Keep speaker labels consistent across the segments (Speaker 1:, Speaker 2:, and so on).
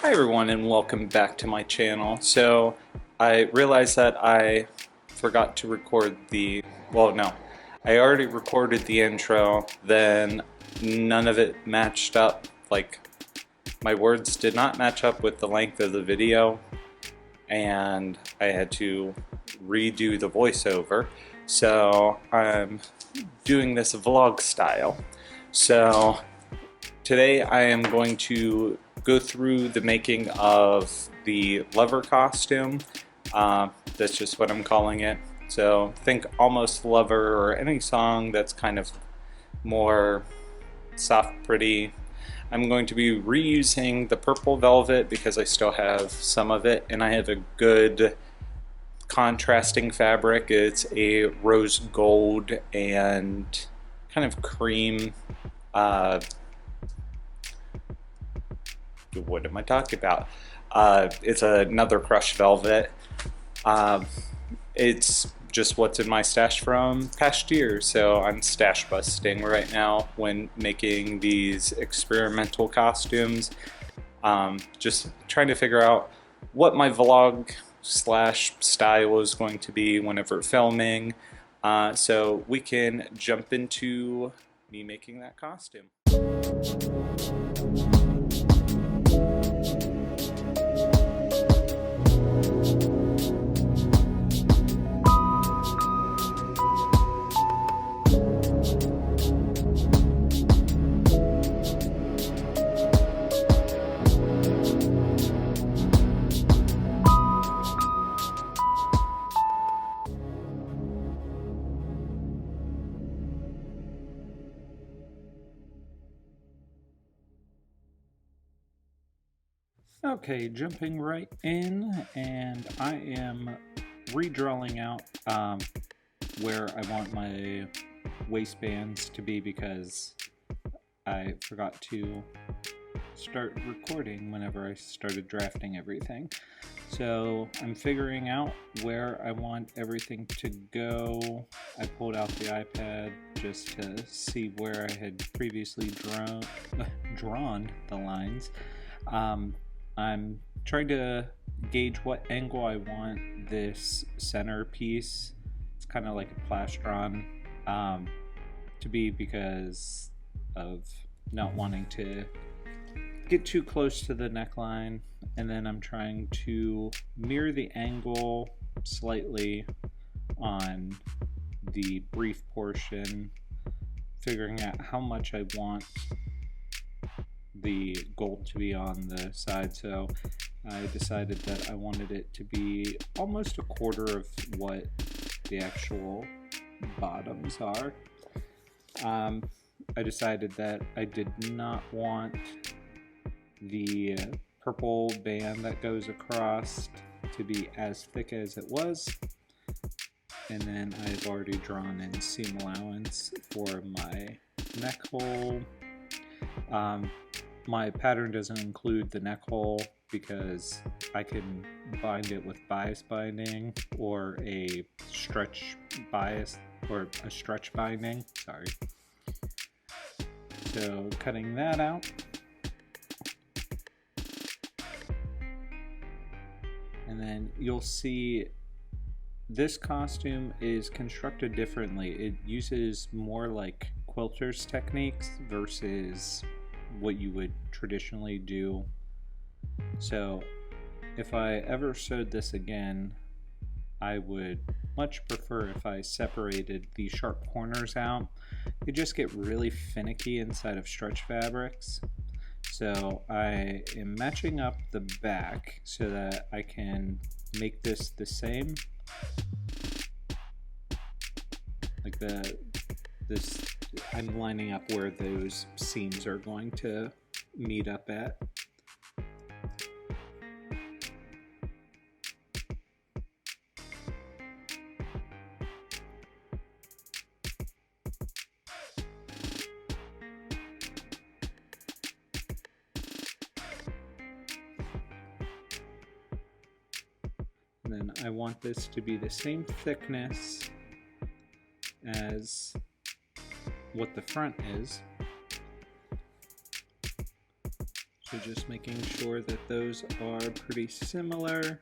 Speaker 1: Hi everyone and welcome back to my channel. So I realized that I forgot to record I already recorded the intro, then none of it matched up. Like, my words did not match up with the length of the video, and I had to redo the voiceover. So I'm doing this vlog style. So today I am going to go through the making of the Lover costume. That's just what I'm calling it. So think Almost Lover or any song that's kind of more soft, pretty. I'm going to be reusing the purple velvet because I still have some of it, and I have a good contrasting fabric. It's a rose gold and kind of cream. What am I talking about? It's another crushed velvet. It's just what's in my stash from past years, so I'm stash busting right now when making these experimental costumes. Just trying to figure out what my vlog slash style is going to be whenever filming, so we can jump into me making that costume. Okay, jumping right in, and I am redrawing out where I want my waistbands to be because I forgot to start recording whenever I started drafting everything. So I'm figuring out where I want everything to go. I pulled out the iPad just to see where I had previously drawn the lines. I'm trying to gauge what angle I want this center piece. It's kind of like a plastron to be because of not wanting to get too close to the neckline. And then I'm trying to mirror the angle slightly on the brief portion, figuring out how much I want the gold to be on the side. So I decided that I wanted it to be almost a quarter of what the actual bottoms are. I decided that I did not want the purple band that goes across to be as thick as it was, and then I've already drawn in seam allowance for my neck hole. My pattern doesn't include the neck hole because I can bind it with bias binding or a stretch bias or a stretch binding. Sorry. So cutting that out. And then you'll see this costume is constructed differently. It uses more like quilters techniques versus what you would traditionally do. So if I ever sewed this again, I would much prefer if I separated the sharp corners out. They just get really finicky inside of stretch fabrics. So I am matching up the back so that I can make this the same. Like I'm lining up where those seams are going to meet up at. And then I want this to be the same thickness as what the front is. So just making sure that those are pretty similar.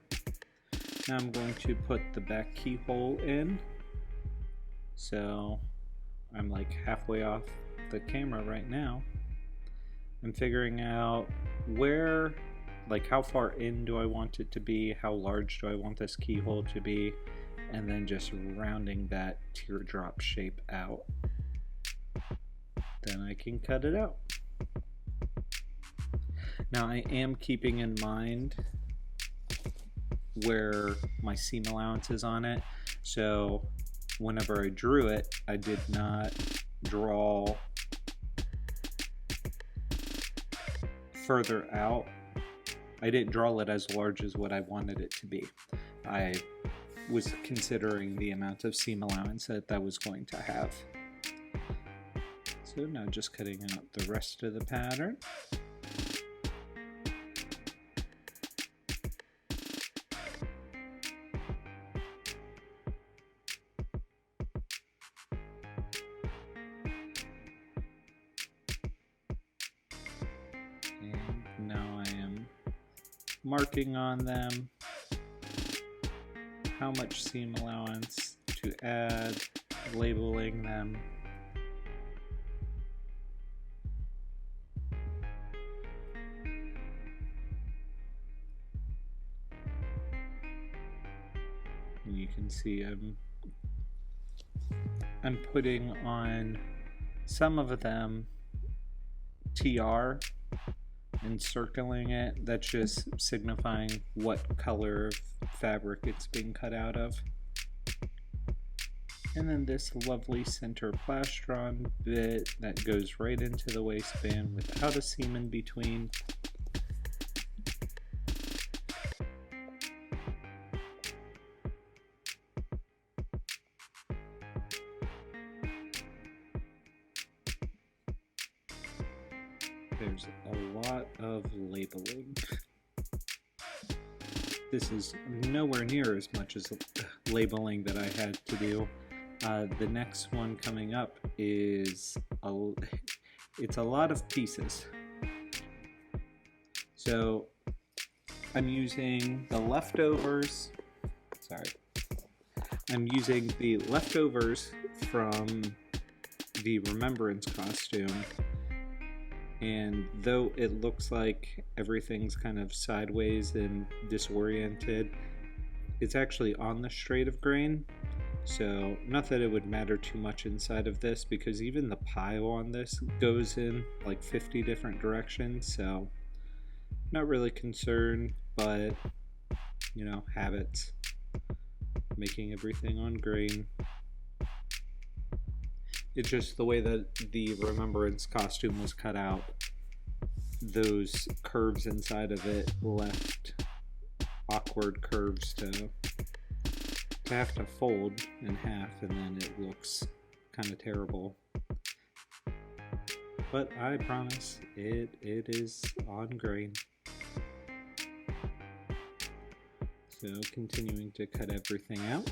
Speaker 1: Now I'm going to put the back keyhole in. So I'm like halfway off the camera right now. I'm figuring out where, like how far in do I want it to be, how large do I want this keyhole to be, and then just rounding that teardrop shape out. Then I can cut it out. Now I am keeping in mind where my seam allowance is on it, so whenever I drew it, I did not draw further out. I didn't draw it as large as what I wanted it to be. I was considering the amount of seam allowance that was going to have. So now just cutting out the rest of the pattern. Now I am marking on them how much seam allowance to add, labeling them. And you can see I'm putting on some of them TR and circling it. That's just signifying what color of fabric it's being cut out of. And then this lovely center plastron bit that goes right into the waistband without a seam in between. There's a lot of labeling. This is nowhere near as much as labeling that I had to do. The next one coming up is it's a lot of pieces. So I'm using the leftovers. I'm using the leftovers from the Remembrance costume. And though it looks like everything's kind of sideways and disoriented, it's actually on the straight of grain. So not that it would matter too much inside of this, because even the pile on this goes in like 50 different directions. So not really concerned, but you know, habits, making everything on grain. It's just the way that the Remembrance costume was cut out. Those curves inside of it left awkward curves to have to fold in half, and then it looks kind of terrible. But I promise it is on grain. So continuing to cut everything out.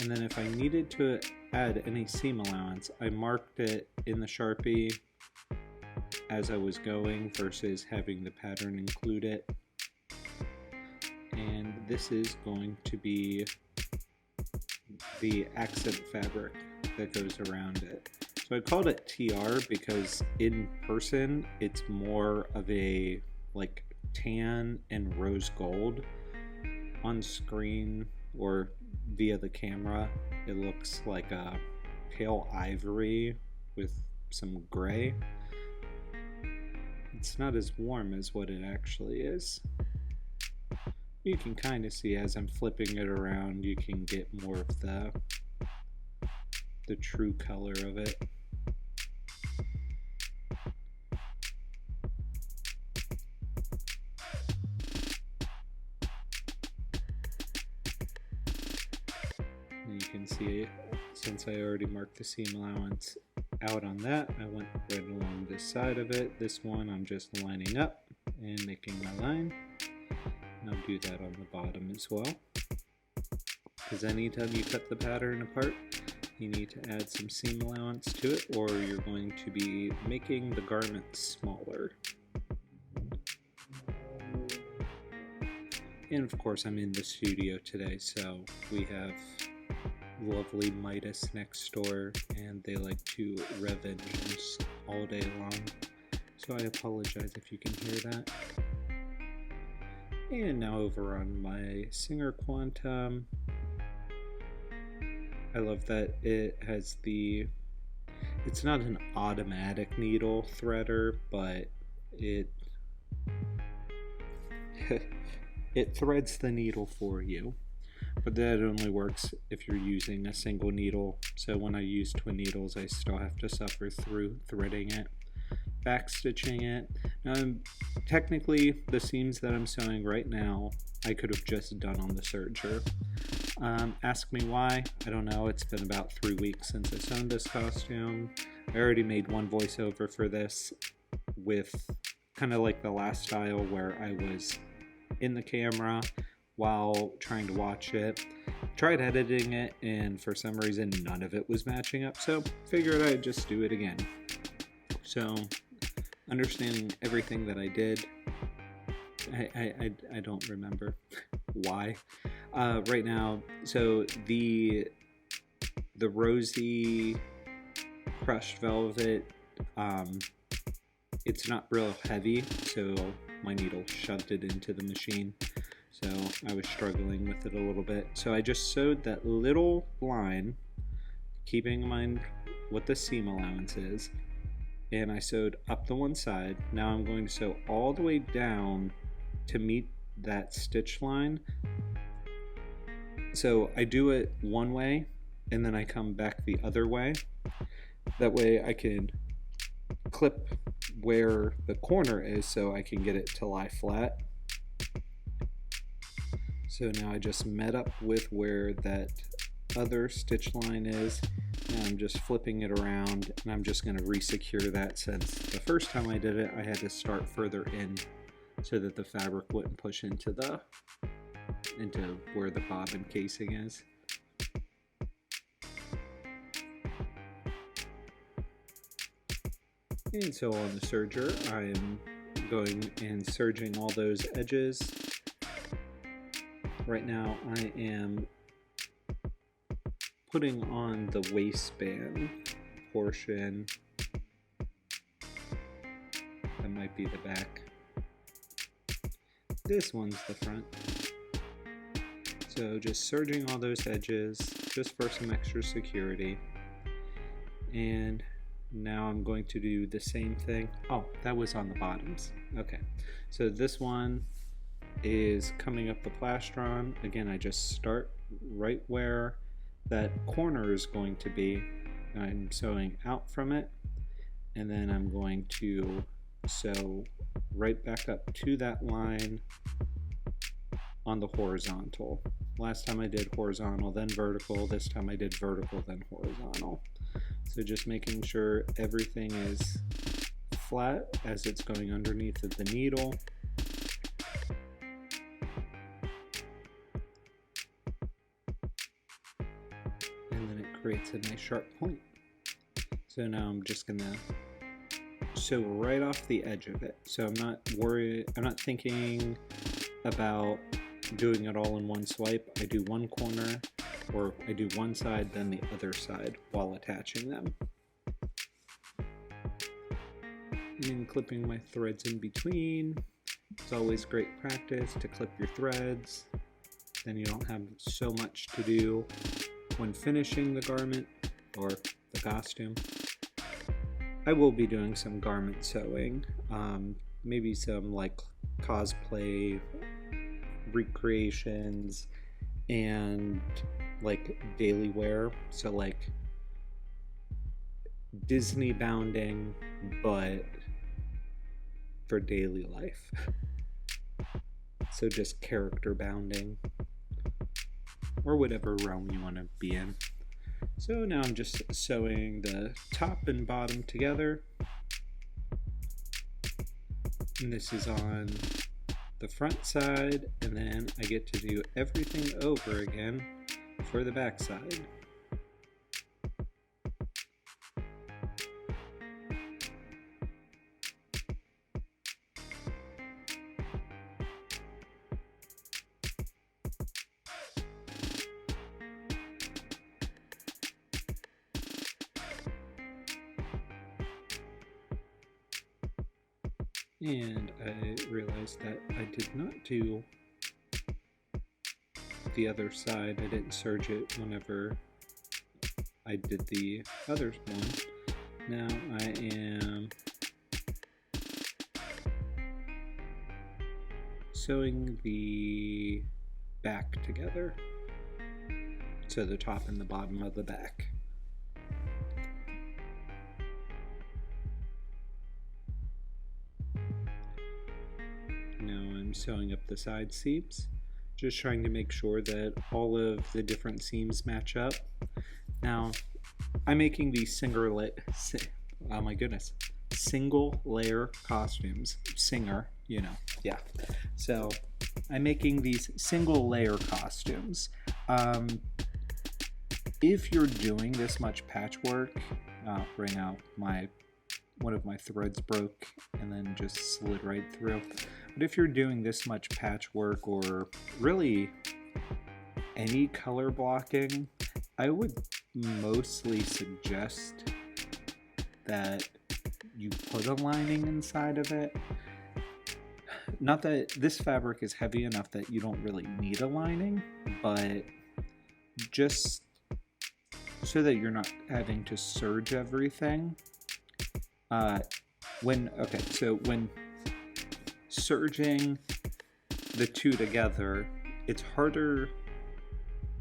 Speaker 1: And then if I needed to add any seam allowance, I marked it in the Sharpie as I was going versus having the pattern include it. And this is going to be the accent fabric that goes around it. So I called it TR because in person it's more of a like tan and rose gold. On screen or via the camera, it looks like a pale ivory with some gray. It's not as warm as what it actually is. You can kind of see as I'm flipping it around, you can get more of the true color of it. And you can see, since I already marked the seam allowance out on that, I went right along this side of it. This one I'm just lining up and making my line. And I'll do that on the bottom as well, because anytime you cut the pattern apart, you need to add some seam allowance to it, or you're going to be making the garment smaller. And of course I'm in the studio today, so we have lovely Midas next door, and they like to rev engines all day long, so I apologize if you can hear that. And now over on my Singer Quantum, I love that it has it's not an automatic needle threader, but it it threads the needle for you. But that only works if you're using a single needle, so when I use twin needles I still have to suffer through threading it, back stitching it. Now technically the seams that I'm sewing right now I could have just done on the serger. Ask me why, I don't know. It's been about 3 weeks since I sewn this costume. I already made one voiceover for this with kind of like the last style where I was in the camera while trying to watch it. Tried editing it and for some reason none of it was matching up, so figured I'd just do it again. So understanding everything that I did, I don't remember why right now. So the rosy crushed velvet, it's not real heavy, so my needle shoved it into the machine, so I was struggling with it a little bit. So I just sewed that little line, keeping in mind what the seam allowance is, and I sewed up the one side. Now I'm going to sew all the way down to meet that stitch line. So I do it one way and then I come back the other way. That way I can clip where the corner is so I can get it to lie flat. So now I just met up with where that other stitch line is. Now I'm just flipping it around, and I'm just going to re-secure that, since the first time I did it I had to start further in so that the fabric wouldn't push into where the bobbin casing is. And so on the serger, I am going and serging all those edges. Right now I am putting on the waistband portion. That might be the back. This one's the front. So just serging all those edges just for some extra security. And now I'm going to do the same thing. Oh, that was on the bottoms. Okay, so this one is coming up the plastron. Again, I just start right where that corner is going to be. I'm sewing out from it, and then I'm going to sew right back up to that line on the horizontal. Last time I did horizontal, then vertical. This time I did vertical, then horizontal. So just making sure everything is flat as it's going underneath of the needle. And then it creates a nice sharp point. So now I'm just gonna sew right off the edge of it. So I'm not thinking about doing it all in one swipe. I do one corner, or I do one side then the other side while attaching them. And clipping my threads in between. It's always great practice to clip your threads. Then you don't have so much to do when finishing the garment or the costume. I will be doing some garment sewing, maybe some like cosplay recreations and like daily wear, so like Disney bounding but for daily life. So just character bounding or whatever realm you want to be in. So now I'm just sewing the top and bottom together, and this is on the front side, and then I get to do everything over again for the back side. And I realized that I did not do the other side. I didn't serge it whenever I did the other one. Now I am sewing the back together. So the top and the bottom of the back. Now I'm sewing up the side seams, just trying to make sure that all of the different seams match up. Now I'm making these single layer costumes. Singer, you know, yeah. So I'm making these single layer costumes. If you're doing this much patchwork, right now one of my threads broke and then just slid right through. But if you're doing this much patchwork or really any color blocking, I would mostly suggest that you put a lining inside of it. Not that this fabric is heavy enough that you don't really need a lining, but just so that you're not having to serge everything. When serging the two together, it's harder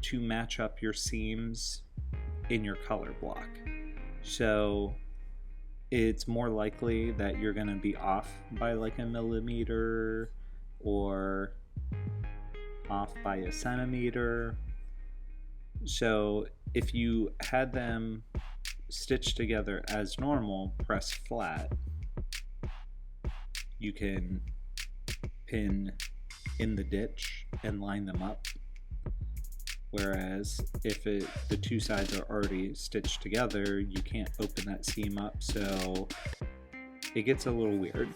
Speaker 1: to match up your seams in your color block. So it's more likely that you're going to be off by like a millimeter or off by a centimeter. So if you had them stitched together as normal, press flat, you can pin in the ditch and line them up. Whereas if the two sides are already stitched together, you can't open that seam up, so it gets a little weird.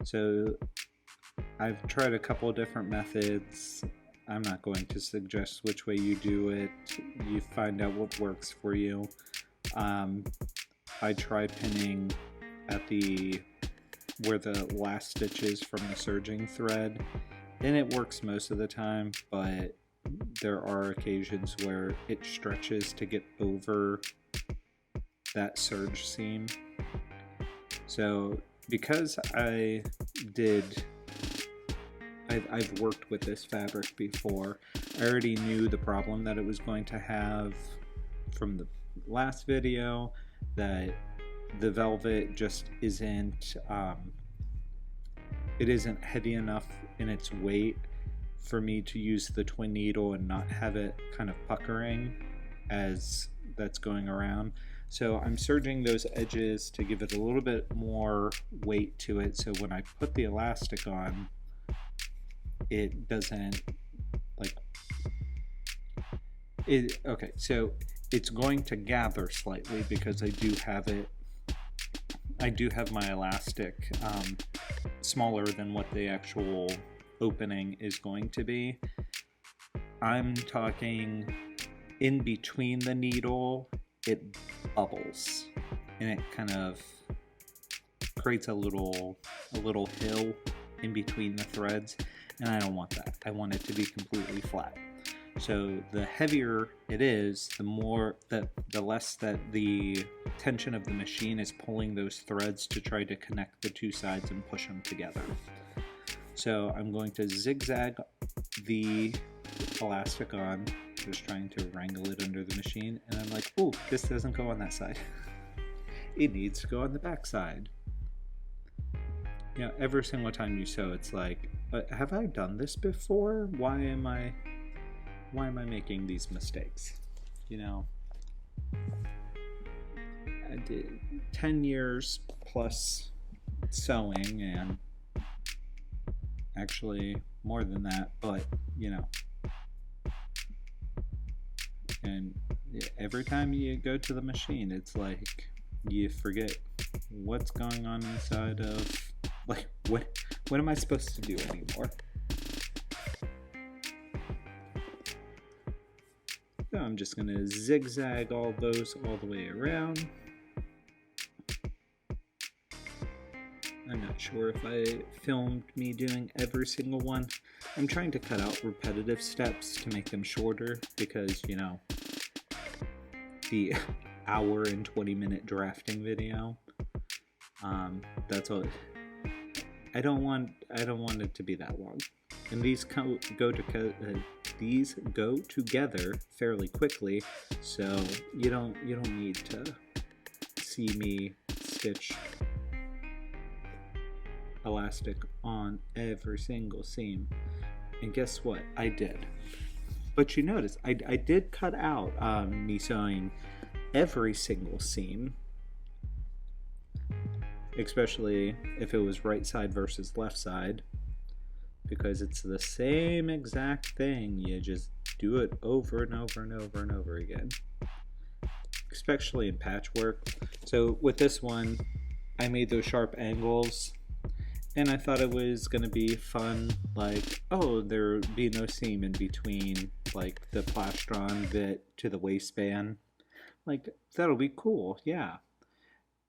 Speaker 1: So I've tried a couple of different methods. I'm not going to suggest which way you do it. You find out what works for you. I try pinning at where the last stitch is from the serging thread, and it works most of the time, but there are occasions where it stretches to get over that serge seam. So because I've worked with this fabric before, I already knew the problem that it was going to have from the last video, that the velvet just isn't it isn't heavy enough in its weight for me to use the twin needle and not have it kind of puckering as that's going around. So I'm serging those edges to give it a little bit more weight to it, so when I put the elastic on, it doesn't okay, so it's going to gather slightly because I do have my elastic smaller than what the actual opening is going to be. I'm talking in between the needle, it bubbles and it kind of creates a little hill in between the threads, and I don't want that. I want it to be completely flat. So the heavier it is, the less that the tension of the machine is pulling those threads to try to connect the two sides and push them together. So I'm going to zigzag the elastic on, just trying to wrangle it under the machine, and I'm like, oh, this doesn't go on that side. It needs to go on the back side. You know, every single time you sew, it's like, have I done this before? Why am I making these mistakes? You know, I did 10 years plus sewing, and actually more than that, but you know, and every time you go to the machine, it's like you forget what's going on inside of, like, what am I supposed to do anymore? So I'm just going to zigzag all those all the way around. I'm not sure if I filmed me doing every single one. I'm trying to cut out repetitive steps to make them shorter because, you know, the hour and 20-minute drafting video, that's all. I don't want it to be that long. And these go together fairly quickly, so you don't need to see me stitch elastic on every single seam. And guess what? I did. But you notice I did cut out me sewing every single seam, especially if it was right side versus left side, because it's the same exact thing. You just do it over and over and over and over again, especially in patchwork. So with this one, I made those sharp angles, and I thought it was going to be fun, like, oh, there'd be no seam in between, like, the plastron bit to the waistband. Like, that'll be cool, yeah.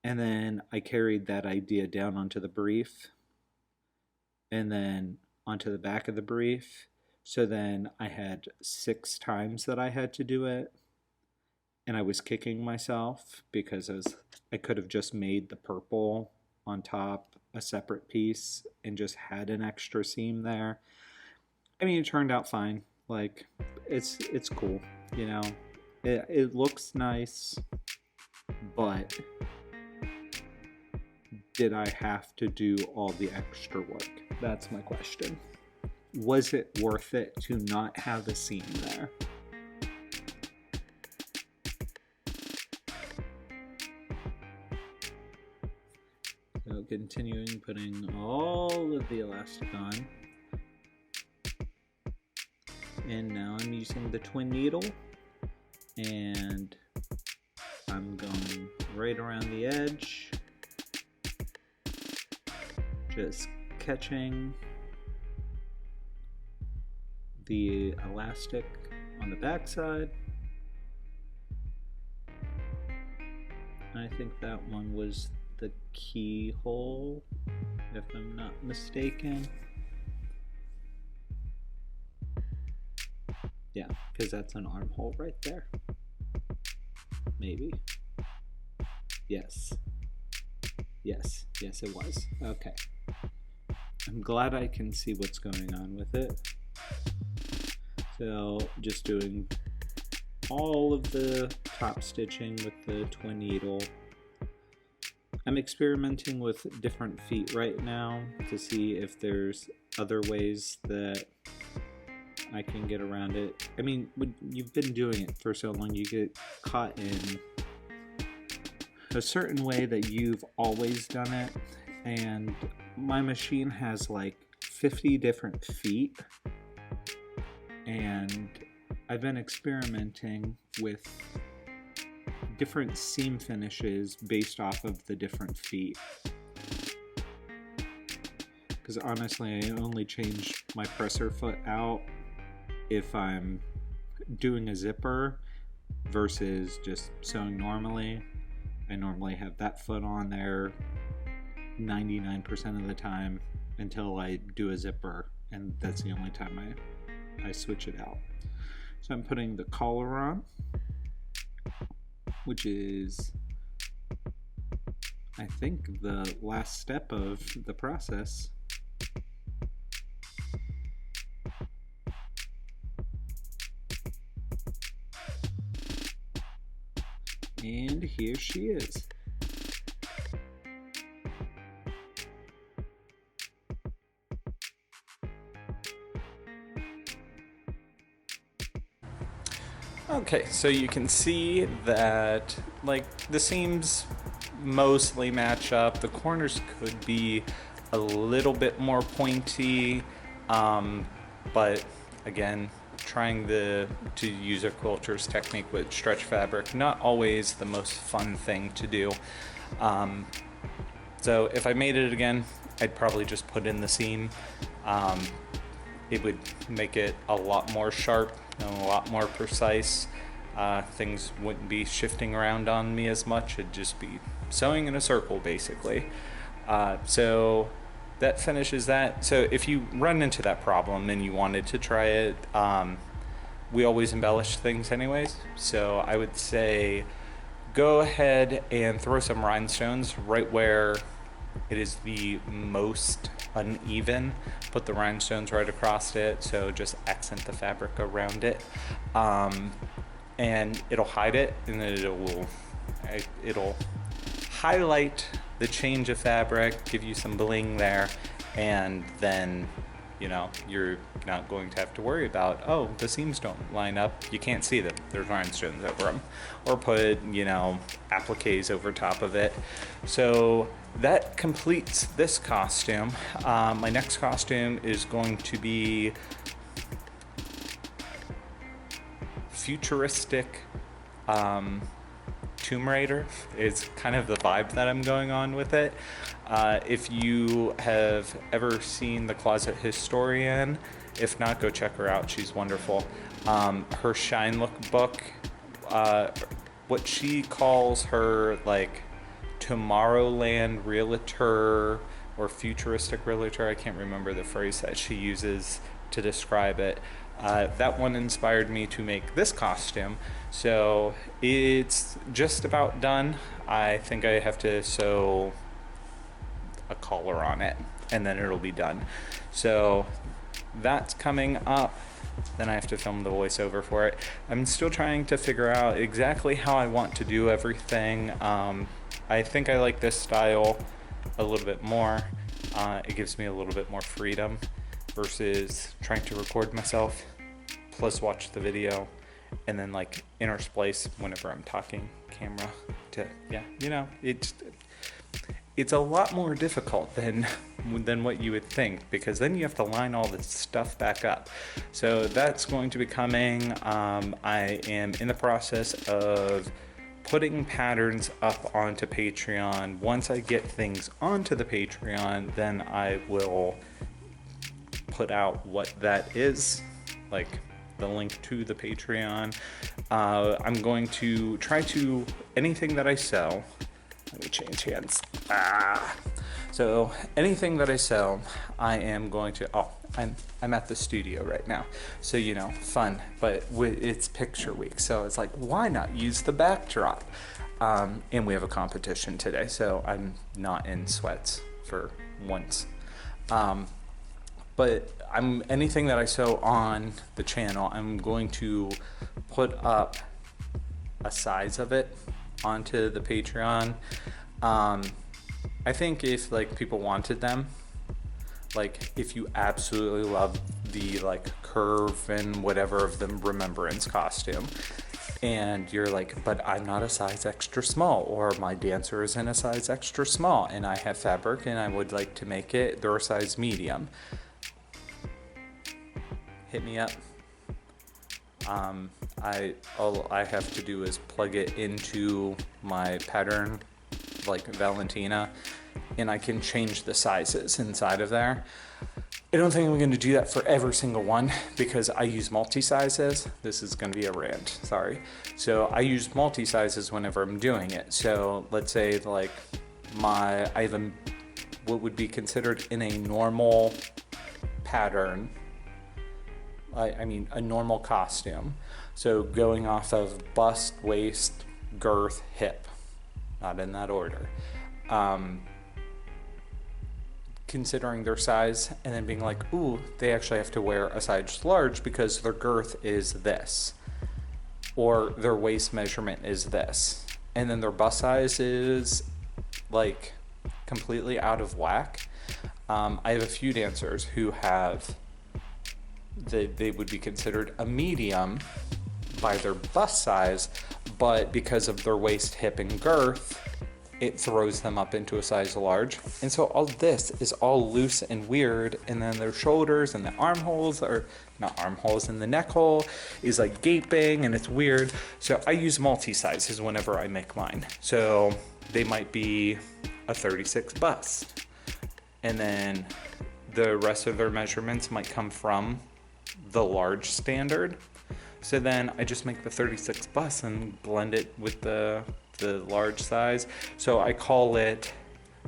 Speaker 1: And then I carried that idea down onto the brief, and then onto the back of the brief. So then I had 6 times that I had to do it, and I was kicking myself because I could have just made the purple on top a separate piece and just had an extra seam there. I mean, it turned out fine. Like, it's cool, you know. It looks nice, but did I have to do all the extra work? That's my question. Was it worth it to not have a seam there? So continuing putting all of the elastic on. And now I'm using the twin needle, and I'm going right around the edge, just catching the elastic on the back side. I think that one was the keyhole, if I'm not mistaken. Yeah, because that's an armhole right there. Maybe. Yes. Yes, it was. Okay. I'm glad I can see what's going on with it. So just doing all of the top stitching with the twin needle. I'm experimenting with different feet right now to see if there's other ways that I can get around it. I mean, when you've been doing it for so long, you get caught in a certain way that you've always done it, and my machine has like 50 different feet, and I've been experimenting with different seam finishes based off of the different feet, because honestly I only change my presser foot out if I'm doing a zipper versus just sewing normally. I normally have that foot on there 99% of the time until I do a zipper, and that's the only time I switch it out. So I'm putting the collar on, which is, I think, the last step of the process. And here she is. Okay, so you can see that, like, the seams mostly match up. The corners could be a little bit more pointy, but again, trying to use a quilter's technique with stretch fabric, not always the most fun thing to do. So if I made it again, I'd probably just put in the seam. It would make it a lot more sharp and a lot more precise. Things wouldn't be shifting around on me as much. It'd just be sewing in a circle, basically.
Speaker 2: So that finishes that. So if you run into that problem and you wanted to try it, we always embellish things anyways. So I would say go ahead and throw some rhinestones right where it is the most uneven. Put the rhinestones right across it, so just accent the fabric around it, and it'll hide it, and then it'll highlight the change of fabric, give you some bling there, and then you're not going to have to worry about, oh, the seams don't line up. You can't see them. There's rhinestones over them. Or put, appliques over top of it. So that completes this costume. My next costume is going to be futuristic Tomb Raider is kind of the vibe that I'm going on with it. If you have ever seen The Closet Historian, if not, go check her out. She's wonderful. Her Shine lookbook, what she calls her like Tomorrowland realtor or futuristic realtor, I can't remember the phrase that she uses to describe it. That one inspired me to make this costume. So it's just about done. I think I have to sew a collar on it and then it'll be done. So that's coming up. Then I have to film the voiceover for it. I'm still trying to figure out exactly how I want to do everything. I think I like this style a little bit more. It gives me a little bit more freedom versus trying to record myself plus watch the video and then like intersplice whenever I'm talking camera to it's a lot more difficult than what you would think, because then you have to line all this stuff back up. So that's going to be coming. I am in the process of putting patterns up onto Patreon. Once I get things onto the Patreon, then I will put out what that is, like the link to the Patreon. I'm going to try to, anything that I sell, let me change hands. So anything that I sell, I am going to, I'm at the studio right now. So, fun, but it's picture week. So it's like, why not use the backdrop? And we have a competition today, so I'm not in sweats for once. But anything that I sew on the channel, I'm going to put up a size of it onto the Patreon. I think if like people wanted them, like if you absolutely love the like curve and whatever of the Remembrance costume, and you're like, but I'm not a size extra small, or my dancer is in a size extra small and I have fabric and I would like to make it their size medium, hit me up. All I have to do is plug it into my pattern, like Valentina, and I can change the sizes inside of there. I don't think I'm going to do that for every single one because I use multi-sizes. This is going to be a rant, sorry. So I use multi-sizes whenever I'm doing it. So let's say like I have what would be considered in a normal pattern, I mean a normal costume. So going off of bust, waist, girth, hip, not in that order. Considering their size and then being like, ooh, they actually have to wear a size large because their girth is this, or their waist measurement is this, and then their bust size is like completely out of whack. I have a few dancers who have they would be considered a medium by their bust size, but because of their waist, hip, and girth, it throws them up into a size large. And so all this is all loose and weird, and then their shoulders and the armholes, or not armholes, and the neck hole is like gaping and it's weird. So I use multi-sizes whenever I make mine. So they might be a 36 bust, and then the rest of their measurements might come from the large standard. So then I just make the 36 bust and blend it with the large size. So I call it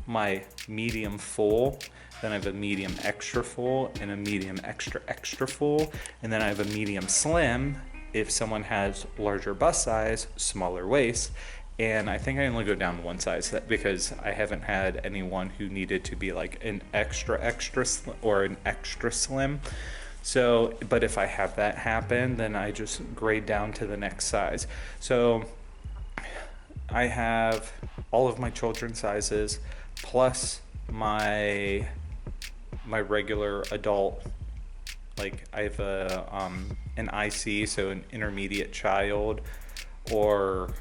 Speaker 2: my medium full, then I have a medium extra full, and a medium extra extra full, and then I have a medium slim if someone has larger bust size, smaller waist. And I think I only go down one size because I haven't had anyone who needed to be like an extra extra or an extra slim. So, but if I have that happen, then I just grade down to the next size. So I have all of my children's sizes plus my regular adult. Like I have an IC, so an intermediate child, or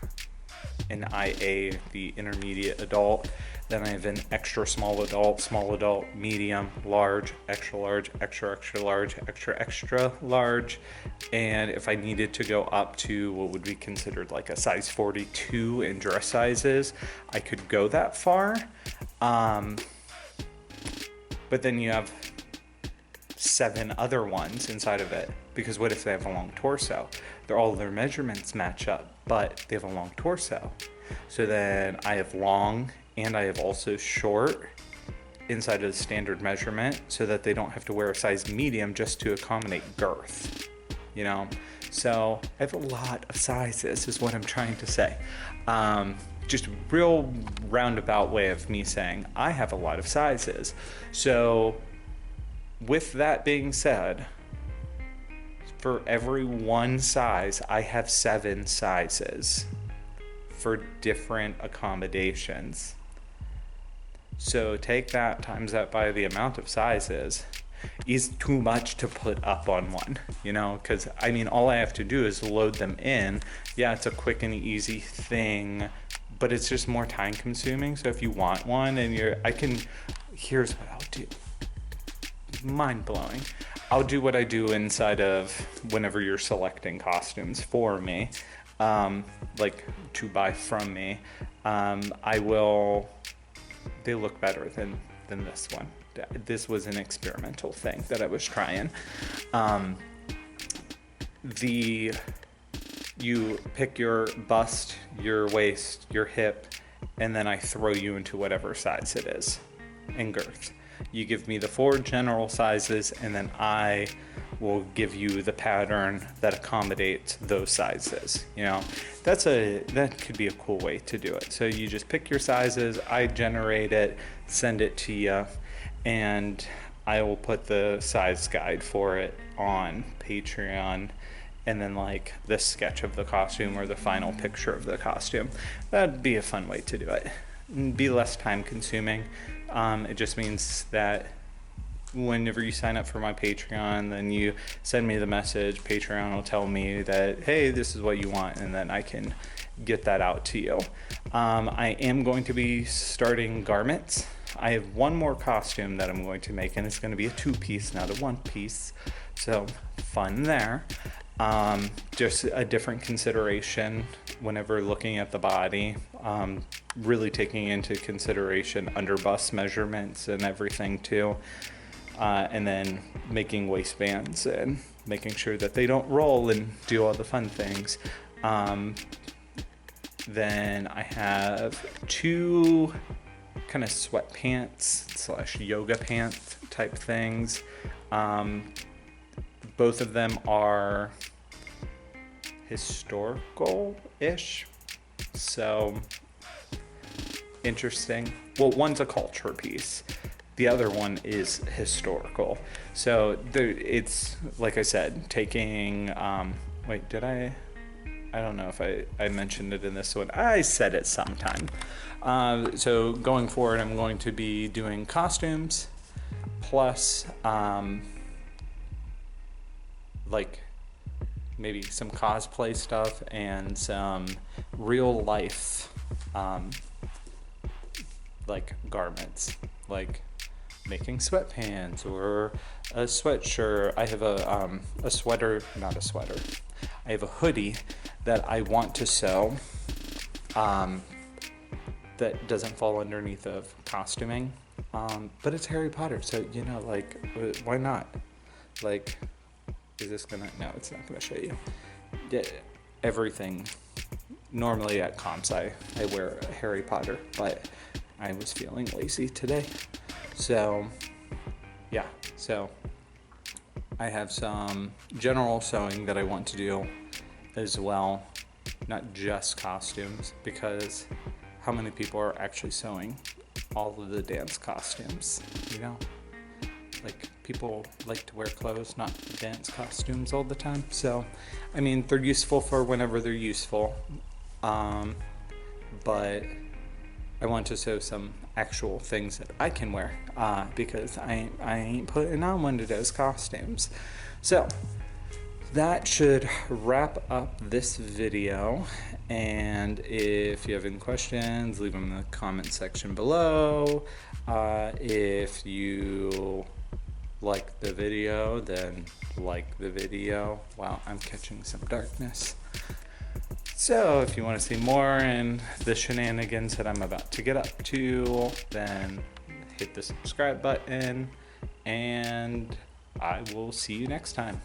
Speaker 2: an IA, the intermediate adult. Then I have an extra small adult, medium, large, extra large, extra large, extra large. And if I needed to go up to what would be considered like a size 42 in dress sizes, I could go that far. But then you have 7 other ones inside of it, because what if they have a long torso? All their measurements match up, but they have a long torso. So then I have long and I have also short inside of the standard measurement, so that they don't have to wear a size medium just to accommodate girth, you know? So I have a lot of sizes is what I'm trying to say. Just a real roundabout way of me saying I have a lot of sizes. So with that being said, for every one size, I have 7 sizes for different accommodations. So take that, times that by the amount of sizes, is too much to put up on one, you know, because I mean, all I have to do is load them in. Yeah, it's a quick and easy thing, but it's just more time consuming. So if you want one and here's what I'll do. Mind blowing. I'll do what I do inside of whenever you're selecting costumes for me, like to buy from me. They look better than this one. This was an experimental thing that I was trying. You pick your bust, your waist, your hip, and then I throw you into whatever size it is in girth. You give me the 4 general sizes, and then I will give you the pattern that accommodates those sizes. You know, that could be a cool way to do it. So you just pick your sizes, I generate it, send it to you, and I will put the size guide for it on Patreon, and then like the sketch of the costume or the final picture of the costume. That'd be a fun way to do it. Be less time consuming. It just means that whenever you sign up for my Patreon, then you send me the message. Patreon will tell me that, hey, this is what you want, and then I can get that out to you. I am going to be starting garments. I have one more costume that I'm going to make, and it's going to be a 2-piece, not a 1-piece. So fun there. Just a different consideration whenever looking at the body, really taking into consideration under bust measurements and everything too, and then making waistbands and making sure that they don't roll and do all the fun things. Then I have 2 kind of sweatpants / yoga pant type things. Both of them are historical-ish, so interesting. Well, one's a culture piece. The other one is historical. So it's, like I said, taking, wait, did I don't know if I mentioned it in this one. I said it sometime. So going forward, I'm going to be doing costumes plus, like maybe some cosplay stuff and some real life like garments, like making sweatpants or a sweatshirt. I have a sweater, not a sweater. I have a hoodie that I want to sew that doesn't fall underneath of costuming, but it's Harry Potter, so you know, like, why not? Like, is this gonna? No, it's not gonna show you. Everything. Normally at comps, I wear Harry Potter, but I was feeling lazy today. So yeah, so I have some general sewing that I want to do as well, not just costumes, because how many people are actually sewing all of the dance costumes, you know? Like, people like to wear clothes, not dance costumes all the time. So, I mean, they're useful for whenever they're useful. But I want to sew some actual things that I can wear, because I ain't putting on one of those costumes. So, that should wrap up this video. And if you have any questions, leave them in the comment section below. If you like the video, then like the video. Wow, I'm catching some darkness. So if you want to see more in the shenanigans that I'm about to get up to, then hit the subscribe button, and I will see you next time.